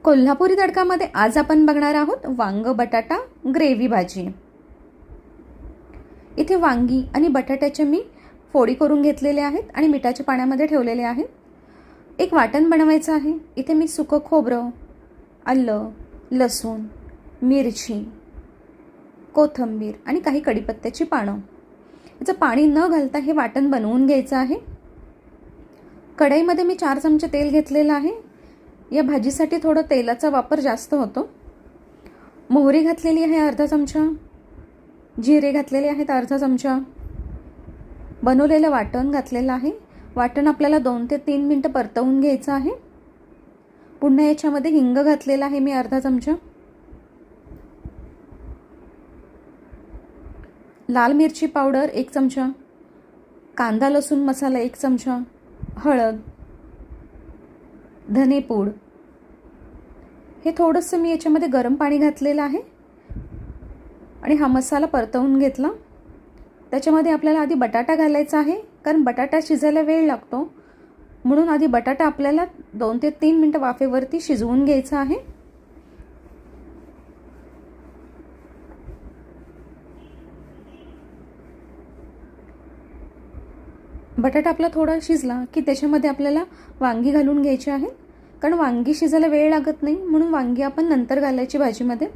कोल्हापुरी तडकामध्ये आज आपण बघणार आहोत वांग बटाटा ग्रेव्ही भाजी। इथे वांगी आणि बटाट्याचे मी फोडी करून घेतलेले आहेत आणि मिठाच्या पाण्यामध्ये ठेवलेले आहेत। एक वाटण बनवायचं आहे। इथे मी सुकं खोबरं, आलं, लसूण, मिरची, कोथिंबीर आणि काही कढीपत्त्याची पानं याचं पाणी न घालता हे वाटण बनवून घ्यायचं आहे। कढईमध्ये मी 4 चमचे तेल घेतलेलं आहे। या भाजीसाठी थोडं तेलाचा वापर जास्त होतो। मोहरी घातलेली आहे अर्धा चमचा, जिरे घातलेले आहेत अर्धा चमचा, बनवलेलं वाटण घातलेलं आहे। वाटण आपल्याला 2 ते 3 मिनिटं परतवून घ्यायचं आहे। पुन्हा याच्यामध्ये हिंग घातलेला आहे मी अर्धा चमचा, लाल मिरची पावडर 1 चमचा, कांदा लसूण मसाला 1 चमचा, हळद, धनेपूड, हे थोडंसं मी याच्यामध्ये गरम पाणी घातलेलं आहे आणि हा मसाला परतवून घेतला। त्याच्यामध्ये आपल्याला आधी बटाटा घालायचा आहे, कारण बटाटा शिजायला वेळ लागतो, म्हणून आधी बटाटा आपल्याला 2 ते 3 मिनिटं वाफेवरती शिजवून घ्यायचा आहे। बटाटा आपला थोडा शिजला की त्याच्यामध्ये आपल्याला वांगी घालून घ्यायची आहे, कारण वांगी शिजायला वेळ लागत नाही, म्हणून वांगी आपण नंतर घालायची भाजीमध्ये।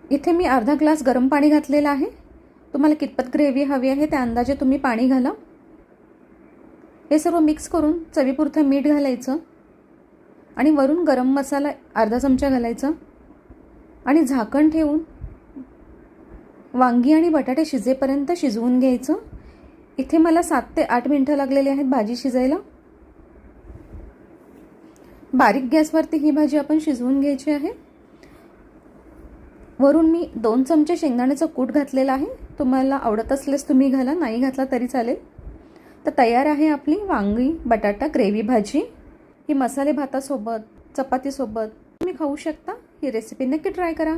इथे मी अर्धा ग्लास गरम पाणी घातलेलं आहे। तुम्हाला कितपत ग्रेव्ही हवी आहे त्या अंदाजे तुम्ही पाणी घाला। हे सर्व मिक्स करून चवीपुरतं मीठ घालायचं आणि वरून गरम मसाला अर्धा चमचा घालायचा आणि झाकण ठेवून वांगी आणि बटाटे शिजेपर्यंत शिजवून घ्यायचं। इथे मला 7 ते 8 मिनिटं लागलेली आहेत भाजी शिजायला। बारीक गॅसवरती ही भाजी आपण शिजवून घ्यायची आहे। वरून मी 2 चमचे शेंगदाण्याचं कूट घातलेलं आहे। तुम्हाला आवडत असल्यास तुम्ही घाला, नाही घातला तरी चालेल। तर तयार आहे आपली वांगी बटाटा ग्रेव्ही भाजी। ही मसाले भातासोबत, चपातीसोबत तुम्ही खाऊ शकता। ही रेसिपी नक्की ट्राय करा।